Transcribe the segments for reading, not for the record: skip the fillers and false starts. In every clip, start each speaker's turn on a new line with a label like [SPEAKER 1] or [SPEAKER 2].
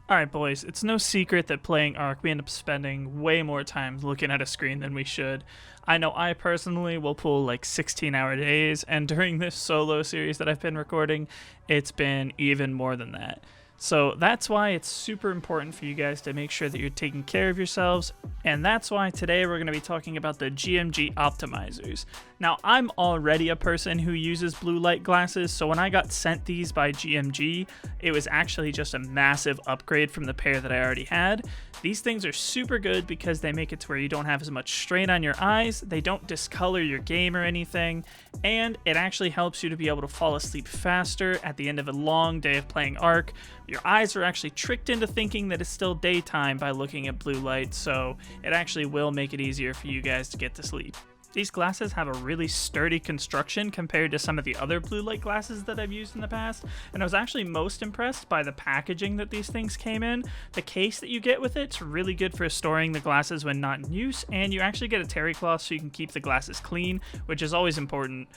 [SPEAKER 1] Alright boys, it's no secret that playing Ark we end up spending way more time looking at a screen than we should. I know I personally will pull like 16-hour days, and during this solo series that I've been recording, it's been even more than that. So that's why it's super important for you guys to make sure that you're taking care of yourselves, and that's why today we're going to be talking about the Gmg Optimizers. Now, I'm already a person who uses blue light glasses, so when I got sent these by Gmg, it was actually just a massive upgrade from the pair that I already had. These things are super good because they make it to where you don't have as much strain on your eyes, they don't discolor your game or anything, and it actually helps you to be able to fall asleep faster at the end of a long day of playing Ark. Your eyes are actually tricked into thinking that it's still daytime by looking at blue light, so it actually will make it easier for you guys to get to sleep. These glasses have a really sturdy construction compared to some of the other blue light glasses that I've used in the past, and I was actually most impressed by the packaging that these things came in. The case that you get with it's really good for storing the glasses when not in use, and you actually get a terry cloth so you can keep the glasses clean, which is always important.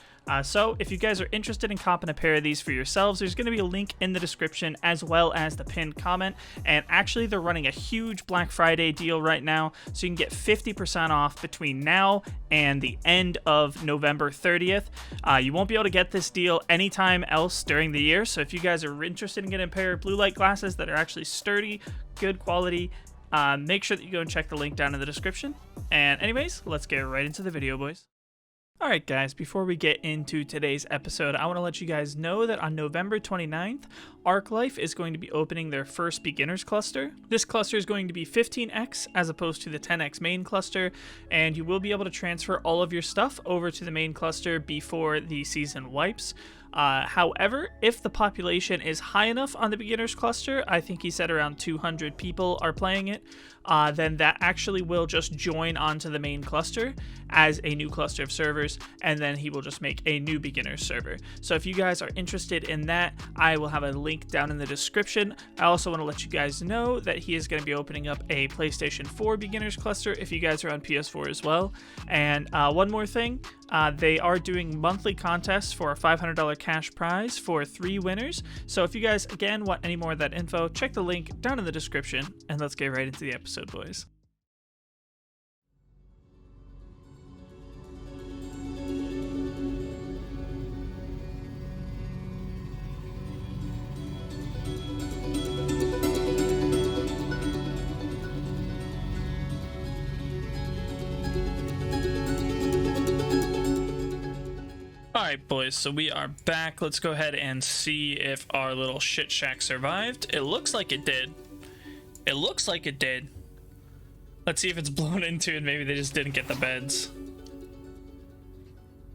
[SPEAKER 1] So if you guys are interested in copping a pair of these for yourselves, there's going to be a link in the description as well as the pinned comment, and actually they're running a huge Black Friday deal right now, so you can get 50% off between now and the end of November 30th. You won't be able to get this deal anytime else during the year, so if you guys are interested in getting a pair of blue light glasses that are actually sturdy, good quality, make sure that you go and check the link down in the description. And anyways, let's get right into the video, boys. Alright guys, before we get into today's episode, I want to let you guys know that on November 29th, ArkLife is going to be opening their first beginners cluster. This cluster is going to be 15x as opposed to the 10x main cluster, and you will be able to transfer all of your stuff over to the main cluster before the season wipes. However, if the population is high enough on the beginners cluster, I think he said around 200 people are playing it, then that actually will just join onto the main cluster as a new cluster of servers, and then he will just make a new beginners server. So if you guys are interested in that, I will have a link down in the description. I also want to let you guys know that he is going to be opening up a PlayStation 4 beginners cluster if you guys are on PS4 as well. And one more thing, they are doing monthly contests for a $500 cash prize for 3 winners. So if you guys, again, want any more of that info, check the link down in the description, and let's get right into the episode, boys. Alright boys, so we are back. Let's go ahead and see if our little shit shack survived. It looks like it did. It looks like it did. Let's see if it's blown into and maybe they just didn't get the beds.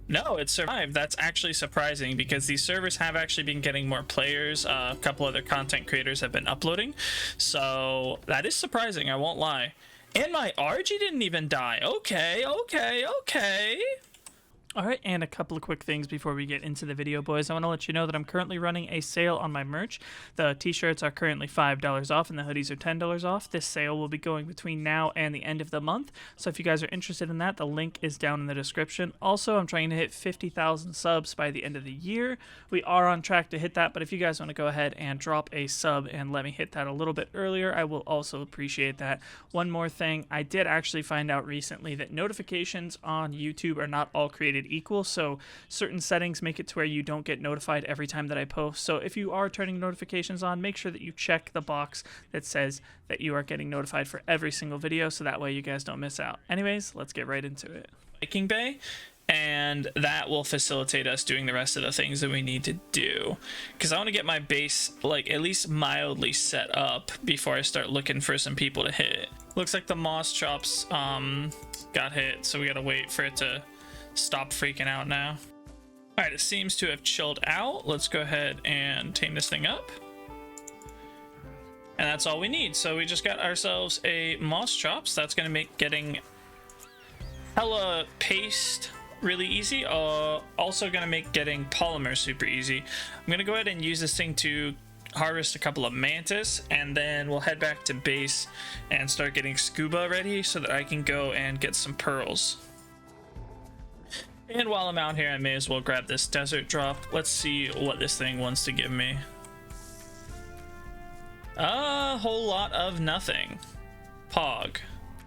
[SPEAKER 1] No, it survived. That's actually surprising because these servers have actually been getting more players. A couple other content creators have been uploading. So that is surprising, I won't lie. And my RG didn't even die. Okay. Alright, and a couple of quick things before we get into the video, boys. I want to let you know that I'm currently running a sale on my merch. The t-shirts are currently $5 off and the hoodies are $10 off. This sale will be going between now and the end of the month. So if you guys are interested in that, the link is down in the description. Also, I'm trying to hit 50,000 subs by the end of the year. We are on track to hit that, but if you guys want to go ahead and drop a sub and let me hit that a little bit earlier, I will also appreciate that. One more thing, I did actually find out recently that notifications on YouTube are not all created equal, so certain settings make it to where you don't get notified every time that I post. So if you are turning notifications on, make sure that you check the box that says that you are getting notified for every single video, so that way you guys don't miss out. Anyways, let's get right into it. Viking Bay, and that will facilitate us doing the rest of the things that we need to do, because I want to get my base like at least mildly set up before I start looking for some people to hit. Looks like the moss chops got hit, so we gotta wait for it to stop freaking out now. Alright, it seems to have chilled out. Let's go ahead and tame this thing up. And that's all we need. So we just got ourselves a moss chops. That's going to make getting hella paste really easy. Also going to make getting polymer super easy. I'm going to go ahead and use this thing to harvest a couple of mantis, and then we'll head back to base and start getting scuba ready so that I can go and get some pearls. And while I'm out here, I may as well grab this desert drop. Let's see what this thing wants to give me. A whole lot of nothing. Pog.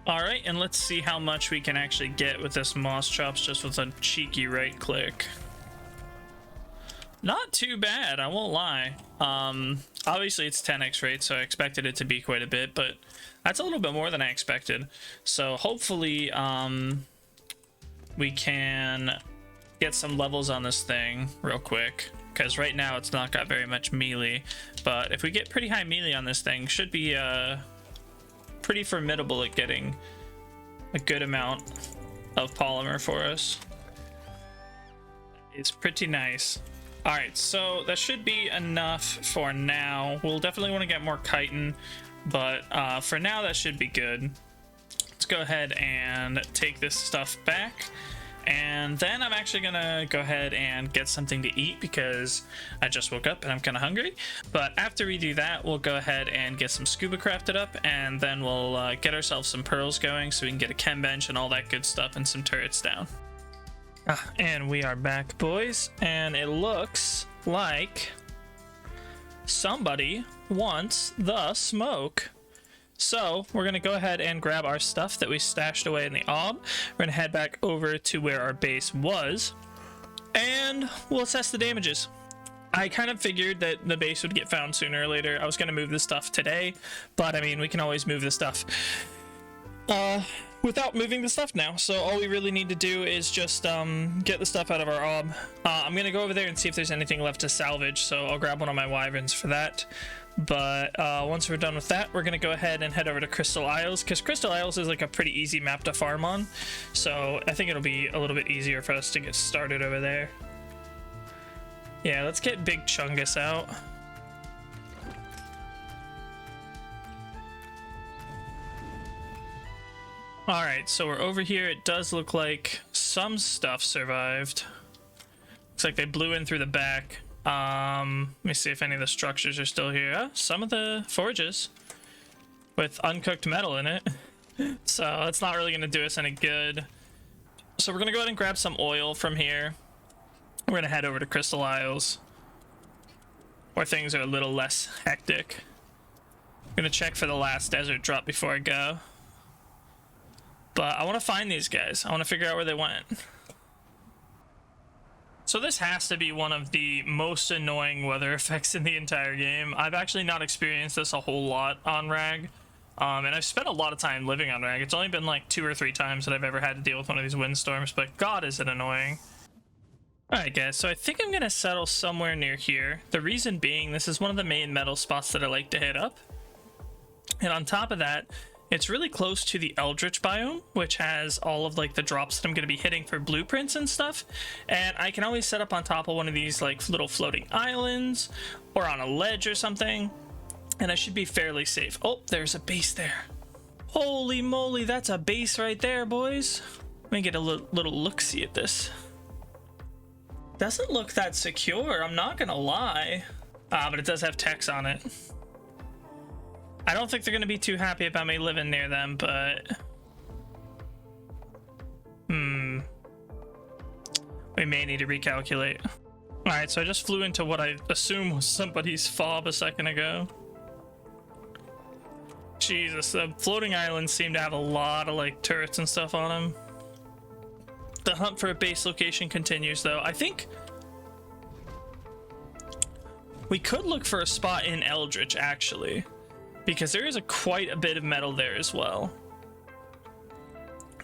[SPEAKER 1] Alright, and let's see how much we can actually get with this moss chops just with a cheeky right click. Not too bad, I won't lie. Obviously it's 10x rate, so I expected it to be quite a bit, but that's a little bit more than I expected. So hopefully we can get some levels on this thing real quick, because right now it's not got very much melee, but if we get pretty high melee on this thing, should be pretty formidable at getting a good amount of polymer for us. It's pretty nice. All right, so that should be enough for now. We'll definitely want to get more chitin, but for now that should be good. Let's go ahead and take this stuff back, and then I'm actually gonna go ahead and get something to eat because I just woke up and I'm kind of hungry. But after we do that, we'll go ahead and get some scuba crafted up, and then we'll get ourselves some pearls going so we can get a chem bench and all that good stuff and some turrets down. And we are back, boys, and it looks like somebody wants the smoke. So we're gonna go ahead and grab our stuff that we stashed away in the ob. We're gonna head back over to where our base was, and we'll assess the damages. I kind of figured that the base would get found sooner or later. I was gonna move this stuff today, but I mean, we can always move the stuff without moving the stuff now. So all we really need to do is just get the stuff out of our ob. I'm gonna go over there and see if there's anything left to salvage, so I'll grab one of my wyverns for that. But once we're done with that, we're gonna go ahead and head over to Crystal Isles, because Crystal Isles is like a pretty easy map to farm on, so I think it'll be a little bit easier for us to get started over there. Yeah, let's get Big Chungus out. Alright, so we're over here. It does look like some stuff survived. Looks like they blew in through the back. Let me see if any of the structures are still here. Oh, some of the forges with uncooked metal in it. So that's not really going to do us any good. So we're going to go ahead and grab some oil from here. We're going to head over to Crystal Isles, where things are a little less hectic. I'm going to check for the last desert drop before I go. But I want to find these guys. I want to figure out where they went. So this has to be one of the most annoying weather effects in the entire game. I've actually not experienced this a whole lot on Rag. And I've spent a lot of time living on Rag. It's only been like 2 or 3 times that I've ever had to deal with one of these windstorms, but God, is it annoying. Alright guys, so I think I'm going to settle somewhere near here. The reason being, this is one of the main metal spots that I like to hit up. And on top of that, it's really close to the Eldritch biome, which has all of like the drops that I'm going to be hitting for blueprints and stuff. And I can always set up on top of one of these like little floating islands or on a ledge or something, and I should be fairly safe. Oh, there's a base there. Holy moly, that's a base right there, boys. Let me get a little look-see at this. Doesn't look that secure, I'm not gonna lie. But it does have text on it. I don't think they're gonna be too happy about me living near them, but we may need to recalculate. Alright, so I just flew into what I assume was somebody's fob a second ago. Jesus, the floating islands seem to have a lot of like turrets and stuff on them. The hunt for a base location continues though. I think we could look for a spot in Eldritch actually, because there is quite a bit of metal there as well.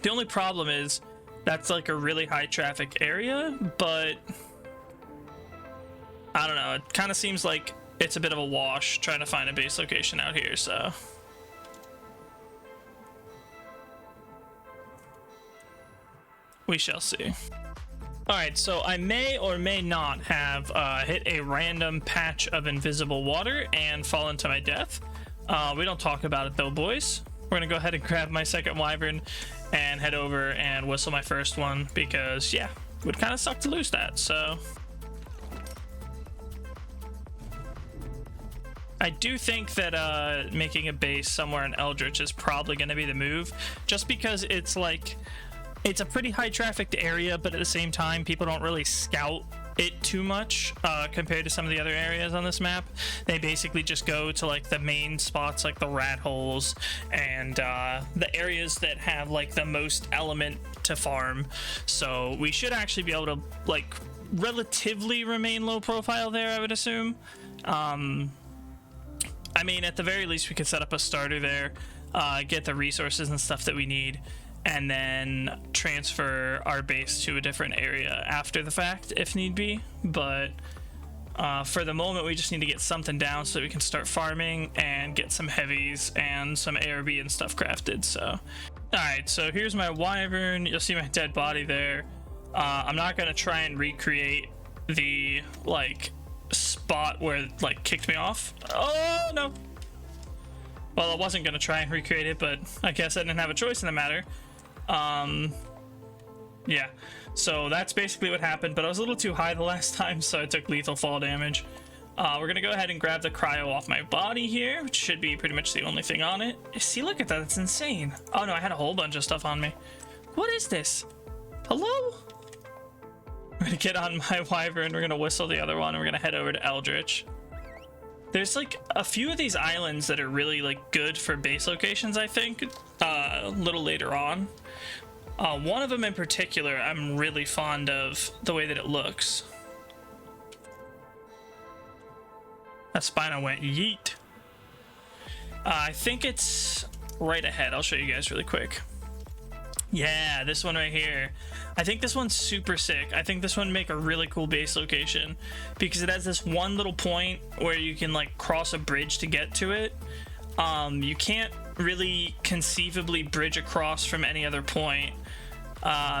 [SPEAKER 1] The only problem is that's like a really high traffic area, but I don't know, it kind of seems like it's a bit of a wash trying to find a base location out here, so we shall see. Alright, so I may or may not have hit a random patch of invisible water and fallen to my death. We don't talk about it though, boys. We're gonna go ahead and grab my second wyvern and head over and whistle my first one, because yeah, it would kind of suck to lose that. So I do think that making a base somewhere in Eldritch is probably going to be the move, just because it's like, it's a pretty high trafficked area, but at the same time people don't really scout it too much compared to some of the other areas on this map. They basically just go to like the main spots, like the rat holes and the areas that have like the most element to farm. So we should actually be able to like relatively remain low profile there, I would assume. I mean, at the very least we could set up a starter there, get the resources and stuff that we need, and then transfer our base to a different area after the fact if need be. But for the moment we just need to get something down so that we can start farming and get some heavies and some ARB and stuff crafted. So alright, so here's my wyvern. You'll see my dead body there. I'm not gonna try and recreate the like spot where it like kicked me off. Oh no. Well, I wasn't gonna try and recreate it, but I guess I didn't have a choice in the matter. Yeah, so that's basically what happened, but I was a little too high the last time, so I took lethal fall damage. We're gonna go ahead and grab the cryo off my body here, which should be pretty much the only thing on it. See, look at that, it's insane. Oh no, I had a whole bunch of stuff on me. What is this? Hello? We're gonna get on my wyvern, we're gonna whistle the other one, and we're gonna head over to Eldritch. There's like a few of these islands that are really like good for base locations, I think, a little later on. One of them in particular, I'm really fond of the way that it looks. That Spino went yeet. I think it's right ahead. I'll show you guys really quick. Yeah, this one right here. I think this one's super sick. I think this one would make a really cool base location because it has this one little point where you can like cross a bridge to get to it. You can't really conceivably bridge across from any other point.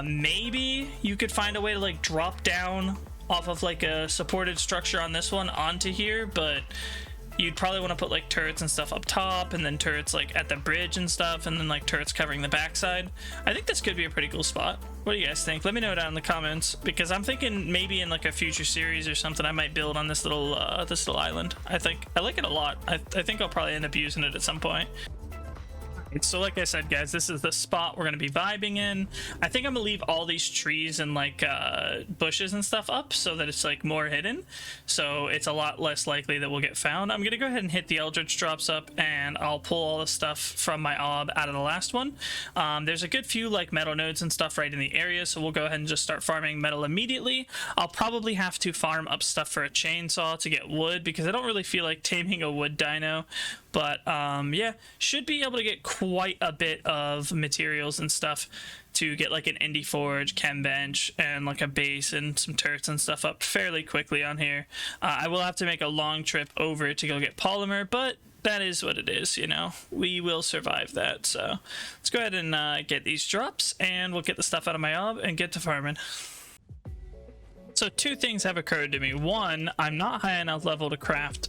[SPEAKER 1] Maybe you could find a way to like drop down off of like a supported structure on this one onto here, but you'd probably want to put like turrets and stuff up top and then turrets like at the bridge and stuff, and then like turrets covering the backside. I think this could be a pretty cool spot. What do you guys think? Let me know down in the comments, because I'm thinking maybe in like a future series or something I might build on this little island. I like it a lot. I think I'll probably end up using it at some point. So like I said, guys, this is the spot we're going to be vibing in. I think I'm going to leave all these trees and like bushes and stuff up so that it's like more hidden. So it's a lot less likely that we'll get found. I'm going to go ahead and hit the Eldritch drops up, and I'll pull all the stuff from my ob out of the last one. There's a good few like metal nodes and stuff right in the area, so we'll go ahead and just start farming metal immediately. I'll probably have to farm up stuff for a chainsaw to get wood, because I don't really feel like taming a wood dino. But yeah, should be able to get quite a bit of materials and stuff to get like an indie forge, chem bench, and like a base and some turrets and stuff up fairly quickly on here. I will have to make a long trip over to go get polymer, but that is what it is, you know. We will survive that. So let's go ahead and get these drops, and we'll get the stuff out of my ob and get to farming. So two things have occurred to me. One, I'm not high enough level to craft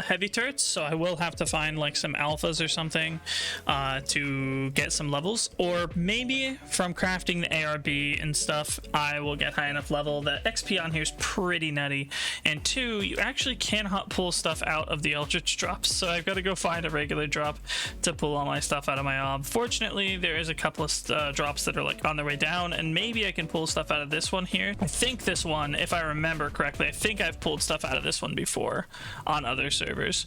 [SPEAKER 1] heavy turrets, so I will have to find like some alphas or something to get some levels, or maybe from crafting the ARB and stuff I will get high enough level. The XP on here is pretty nutty. And two, you actually cannot pull stuff out of the Eldritch drops, so I've got to go find a regular drop to pull all my stuff out of my ob. Fortunately, there is a couple of drops that are like on their way down, and maybe I can pull stuff out of this one here. I think this one, if I remember correctly, I think I've pulled stuff out of this one before on other servers.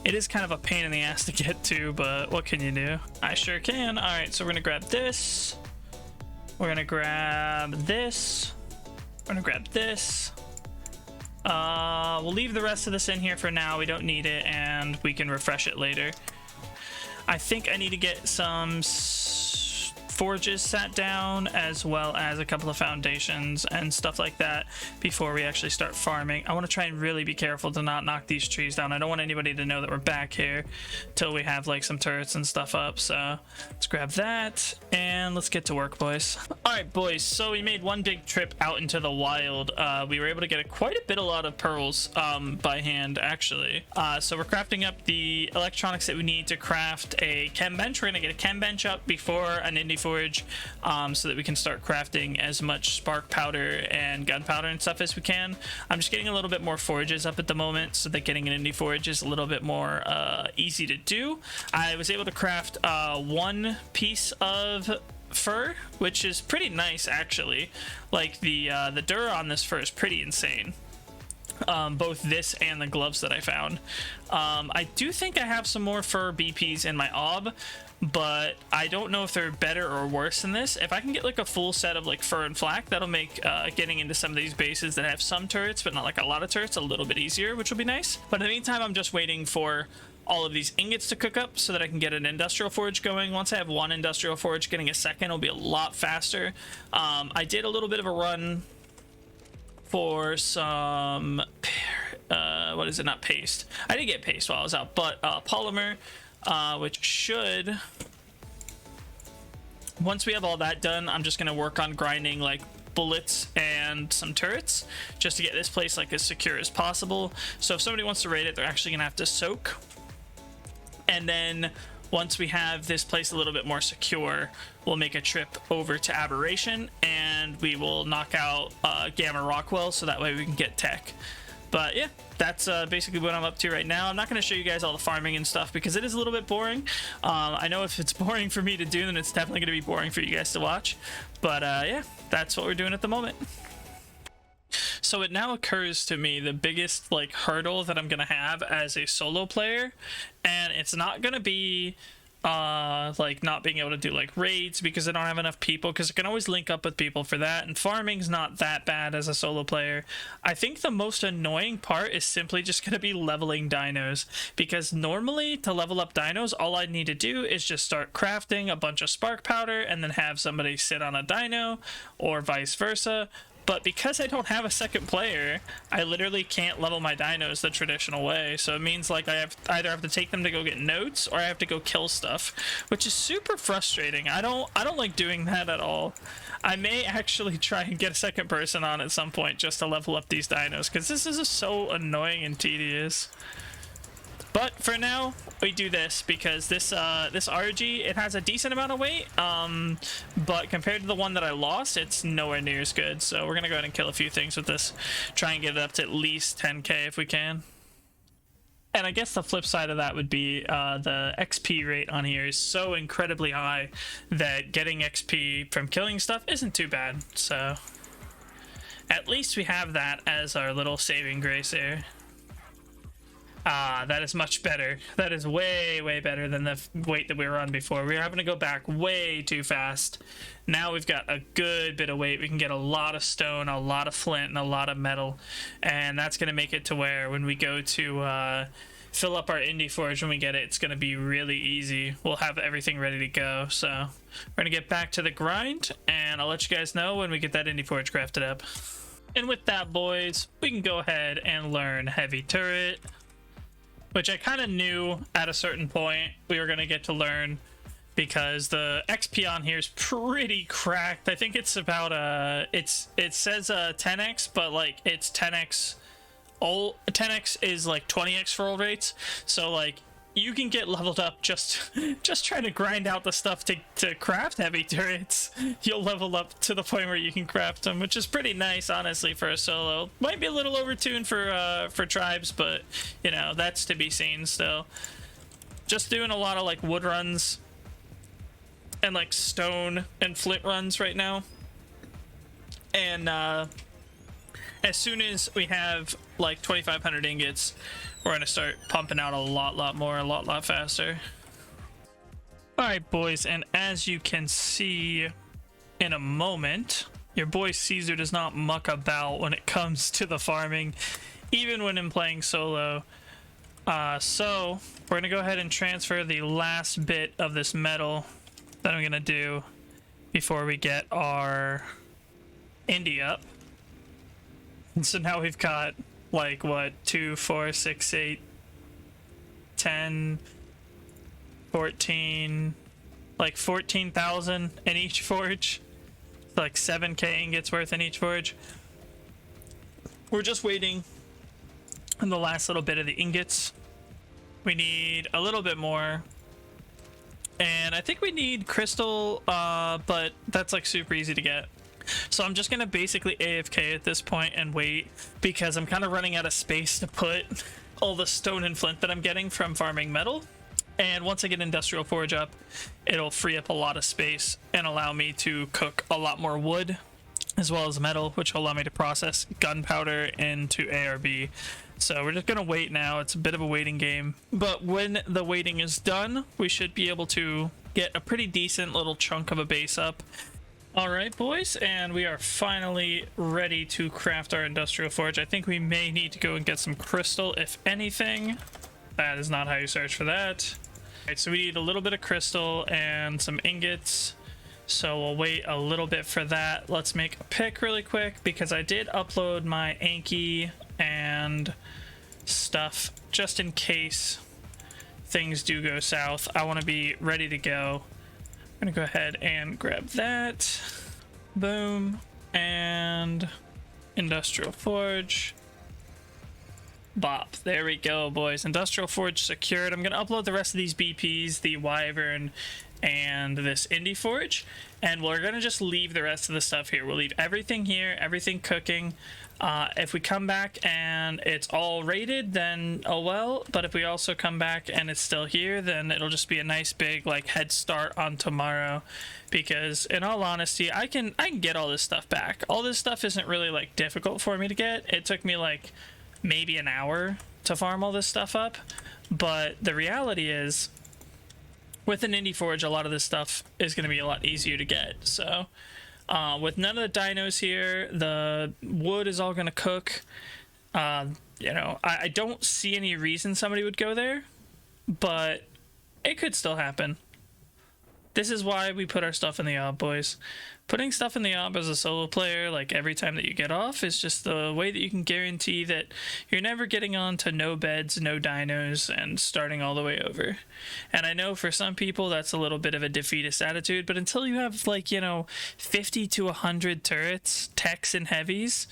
[SPEAKER 1] It is kind of a pain in the ass to get to, but what can you do? I sure can. All right, so we're gonna grab this. We're gonna grab this. We're gonna grab this. We'll leave the rest of this in here for now. We don't need it, and we can refresh it later. I think I need to get some forges sat down, as well as a couple of foundations and stuff like that before we actually start farming. I want to try and really be careful to not knock these trees down. I don't want anybody to know that we're back here till we have like some turrets and stuff up. So let's grab that and let's get to work, boys. All right, boys, so we made one big trip out into the wild. We were able to get quite a lot of pearls by hand, actually. So we're crafting up the electronics that we need to craft a chem bench. We're gonna get a chem bench up before an indie forge, so that we can start crafting as much spark powder and gunpowder and stuff as we can. I'm just getting a little bit more forges up at the moment, so that getting an indie forge is a little bit more easy to do. I was able to craft one piece of fur, which is pretty nice actually. Like the Dura on this fur is pretty insane. Both this and the gloves that I found. I do think I have some more fur BPs in my ob, but I don't know if they're better or worse than this. If I can get like a full set of like fur and flak, that'll make getting into some of these bases that have some turrets but not like a lot of turrets a little bit easier, which will be nice. But in the meantime, I'm just waiting for all of these ingots to cook up so that I can get an industrial forge going. Once I have one industrial forge, getting a second will be a lot faster. I did a little bit of a run for some what is it, not paste, I did get paste while I was out, but polymer, which should, once we have all that done, I'm just gonna work on grinding like bullets and some turrets just to get this place like as secure as possible. So if somebody wants to raid it, they're actually gonna have to soak, and then once we have this place a little bit more secure, we'll make a trip over to Aberration and we will knock out Gamma Rockwell so that way we can get tech. But yeah, that's basically what I'm up to right now. I'm not going to show you guys all the farming and stuff because it is a little bit boring. I know if it's boring for me to do, then it's definitely going to be boring for you guys to watch. But yeah, that's what we're doing at the moment. So it now occurs to me the biggest like hurdle that I'm gonna have as a solo player, and it's not gonna be like not being able to do like raids because I don't have enough people, because I can always link up with people for that, and farming's not that bad as a solo player. I think the most annoying part is simply just gonna be leveling dinos, because normally to level up dinos all I need to do is just start crafting a bunch of spark powder and then have somebody sit on a dino or vice versa. But because I don't have a second player, I literally can't level my dinos the traditional way. So it means like I either have to take them to go get notes or I have to go kill stuff, which is super frustrating. I don't like doing that at all. I may actually try and get a second person on at some point just to level up these dinos, because this is just so annoying and tedious. But for now, we do this because this RG, it has a decent amount of weight, but compared to the one that I lost, it's nowhere near as good. So we're gonna go ahead and kill a few things with this, try and get it up to at least 10k if we can. And I guess the flip side of that would be the XP rate on here is so incredibly high that getting XP from killing stuff isn't too bad. So at least we have that as our little saving grace here. Ah, that is much better. That is way, way better than the weight that we were on before. We were having to go back way too fast. Now we've got a good bit of weight. We can get a lot of stone, a lot of flint, and a lot of metal. And that's going to make it to where when we go to fill up our Indie Forge when we get it, it's going to be really easy. We'll have everything ready to go. So we're going to get back to the grind, and I'll let you guys know when we get that Indie Forge crafted up. And with that, boys, we can go ahead and learn Heavy Turret, which I kind of knew at a certain point we were going to get to learn, because the XP on here is pretty cracked. I think it's about it says 10x, but like it's 10x. 10x is like 20x for old rates, so like you can get leveled up just trying to grind out the stuff to craft heavy turrets. You'll level up to the point where you can craft them, which is pretty nice, honestly, for a solo. Might be a little overtuned for tribes, but you know, that's to be seen still. Just doing a lot of like wood runs and like stone and flint runs right now. And as soon as we have like 2,500 ingots, we're gonna start pumping out a lot more, a lot faster. Alright, boys, and as you can see in a moment, your boy Caesar does not muck about when it comes to the farming, even when I'm playing solo. So we're gonna go ahead and transfer the last bit of this metal that I'm gonna do before we get our Indie up. And so now we've got like what, 2, 4, 6, 8, 10, 14, like 14,000 in each forge. Like 7k ingots worth in each forge. We're just waiting on the last little bit of the ingots. We need a little bit more, and I think we need crystal, but that's like super easy to get. So I'm just gonna basically AFK at this point and wait, because I'm kind of running out of space to put all the stone and flint that I'm getting from farming metal. And once I get Industrial Forge up, it'll free up a lot of space and allow me to cook a lot more wood, as well as metal, which will allow me to process gunpowder into ARB. So we're just gonna wait now. It's a bit of a waiting game, but when the waiting is done, we should be able to get a pretty decent little chunk of a base up. All right, boys, and we are finally ready to craft our Industrial Forge. I think we may need to go and get some crystal, if anything. That is not how you search for that. All right, so we need a little bit of crystal and some ingots. So we'll wait a little bit for that. Let's make a pick really quick, because I did upload my Anki and stuff just in case things do go south. I want to be ready to go. I'm gonna go ahead and grab that. Boom. And Industrial Forge. Bop. There we go, boys. Industrial Forge secured. I'm gonna upload the rest of these BPs, the Wyvern and this Indie Forge, and we're gonna just leave the rest of the stuff here. We'll leave everything here, everything cooking. If we come back and it's all rated, then oh well, but if we also come back and it's still here, then it'll just be a nice big like head start on tomorrow, because in all honesty, I can get all this stuff back. All this stuff isn't really like difficult for me to get. It took me like maybe an hour to farm all this stuff up, but the reality is, with an Indie Forge, a lot of this stuff is going to be a lot easier to get. So with none of the dinos here, the wood is all going to cook. You know, I don't see any reason somebody would go there, but it could still happen. This is why we put our stuff in the ob, boys. Putting stuff in the ob as a solo player, like every time that you get off, is just the way that you can guarantee that you're never getting on to no beds, no dinos, and starting all the way over. And I know for some people that's a little bit of a defeatist attitude, but until you have, like, you know, 50 to 100 turrets, techs, and heavies,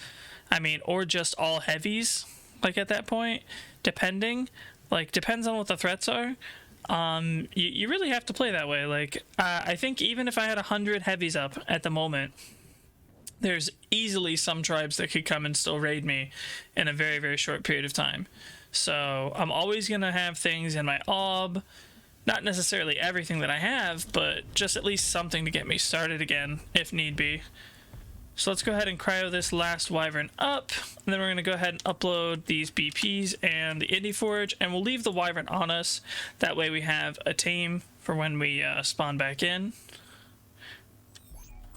[SPEAKER 1] I mean, or just all heavies, like at that point, depending, like, depends on what the threats are. You really have to play that way. Like, I think even if I had 100 heavies up at the moment, there's easily some tribes that could come and still raid me in a very, very short period of time. So I'm always going to have things in my ob, not necessarily everything that I have, but just at least something to get me started again if need be. So let's go ahead and cryo this last Wyvern up, and then we're going to go ahead and upload these BPs and the Indie Forge, and we'll leave the Wyvern on us. That way we have a tame for when we spawn back in.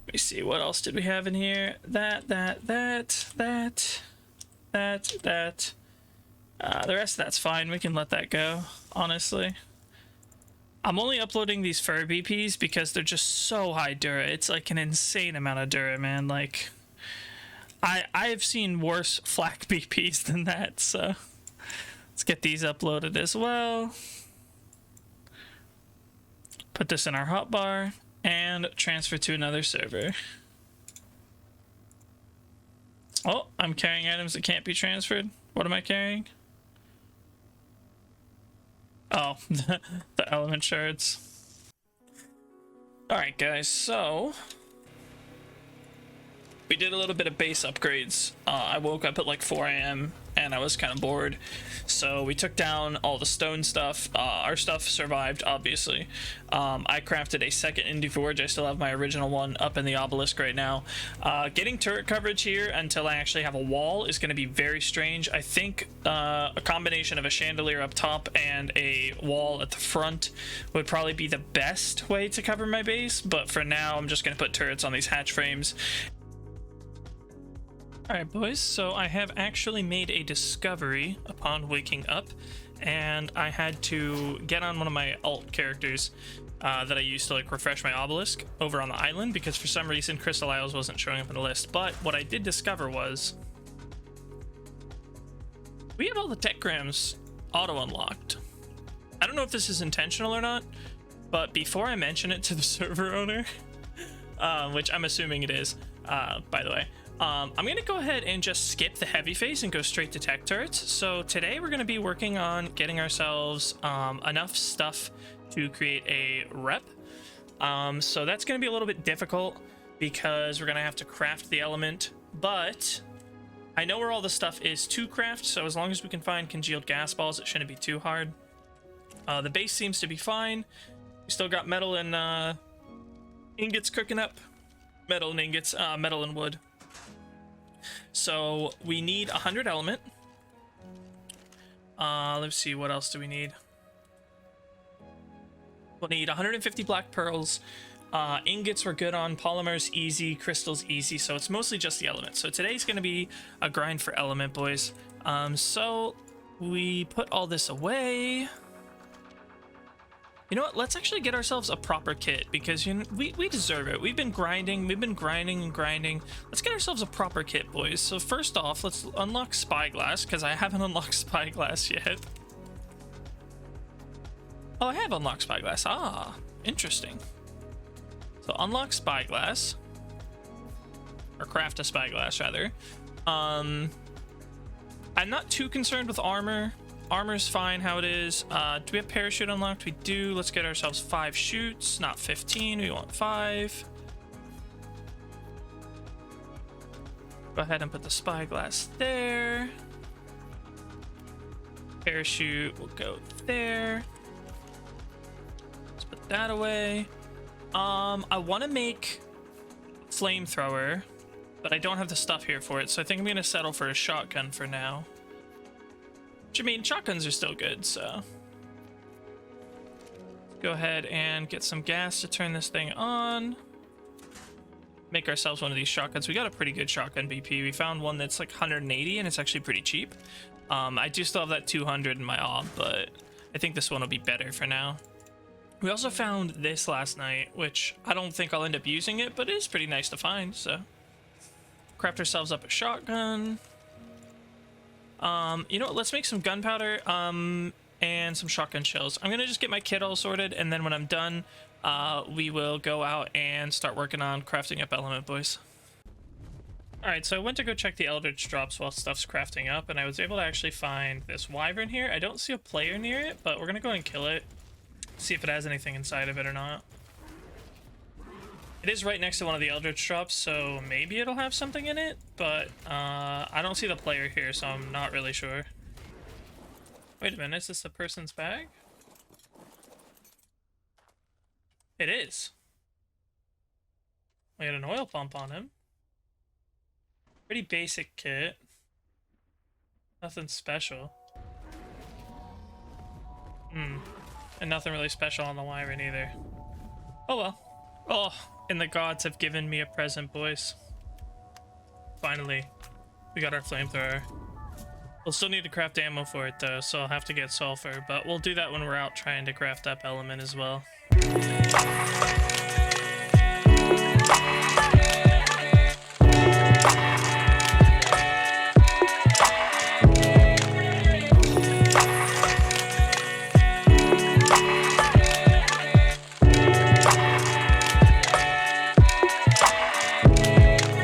[SPEAKER 1] Let me see, what else did we have in here? The rest of that's fine, we can let that go, honestly. I'm only uploading these fur BPs because they're just so high Dura. It's like an insane amount of Dura, man. Like, I've seen worse flak BPs than that, so let's get these uploaded as well. Put this in our hotbar and transfer to another server. Oh, I'm carrying items that can't be transferred. What am I carrying? Oh, the element shards. Alright guys, so we did a little bit of base upgrades. I woke up at like 4 AM and I was kind of bored, so we took down all the stone stuff. Our stuff survived, obviously. I crafted a second Indie Forge. I still have my original one up in the obelisk right now. Getting turret coverage here until I actually have a wall is going to be very strange. I think a combination of a chandelier up top and a wall at the front would probably be the best way to cover my base, but for now I'm just going to put turrets on these hatch frames. Alright boys, so I have actually made a discovery upon waking up, and I had to get on one of my alt characters that I used to like refresh my obelisk over on the island, because for some reason Crystal Isles wasn't showing up in the list. But what I did discover was we have all the tech grams auto unlocked. I don't know if this is intentional or not, but before I mention it to the server owner, which I'm assuming it is, by the way, I'm gonna go ahead and just skip the heavy phase and go straight to tech turrets. So today we're gonna be working on getting ourselves enough stuff to create a rep. So that's gonna be a little bit difficult because we're gonna have to craft the element, but I know where all the stuff is to craft, so as long as we can find congealed gas balls, it shouldn't be too hard. The base seems to be fine. We still got metal and ingots cooking up. Metal and ingots, metal and wood. So we need 100 element. Let's see, what else do we need? We'll need 150 black pearls. Ingots we're good on. Polymers easy. Crystals easy. So it's mostly just the element. So today's going to be a grind for element, boys. So we put all this away. You know what? Let's actually get ourselves a proper kit because we deserve it. We've been grinding and grinding. Let's get ourselves a proper kit, boys. So first off, let's unlock Spyglass because I haven't unlocked Spyglass yet. Oh, I have unlocked Spyglass. Ah, interesting. So unlock Spyglass. Or craft a Spyglass, rather. I'm not too concerned with armor. Armor's fine how it is. Do we have parachute unlocked? We do. Let's get ourselves 5 chutes, not 15. We want 5. Go ahead and put the Spyglass there. Parachute will go there. Let's put that away. I want to make flamethrower, but I don't have the stuff here for it, so I think I'm going to settle for a shotgun for now. Which, I mean, shotguns are still good, so... Go ahead and get some gas to turn this thing on. Make ourselves one of these shotguns. We got a pretty good shotgun BP. We found one that's like 180, and it's actually pretty cheap. I do still have that 200 in my ob, but I think this one will be better for now. We also found this last night, which I don't think I'll end up using it, but it is pretty nice to find, so... Craft ourselves up a shotgun. You know what, let's make some gunpowder, and some shotgun shells. I'm gonna just get my kit all sorted, and then when I'm done, we will go out and start working on crafting up element, boys. Alright, so I went to go check the Eldritch drops while stuff's crafting up, and I was able to actually find this wyvern here. I don't see a player near it, but we're gonna go and kill it. See if it has anything inside of it or not. It is right next to one of the Eldritch drops, so maybe it'll have something in it, but I don't see the player here, so I'm not really sure. Wait a minute, is this a person's bag? It is. We had an oil pump on him. Pretty basic kit. Nothing special. And nothing really special on the wyvern either. Oh well. Oh, and the gods have given me a present, boys. Finally, we got our flamethrower. We'll still need to craft ammo for it though, so I'll have to get sulfur, but we'll do that when we're out trying to craft up element as well.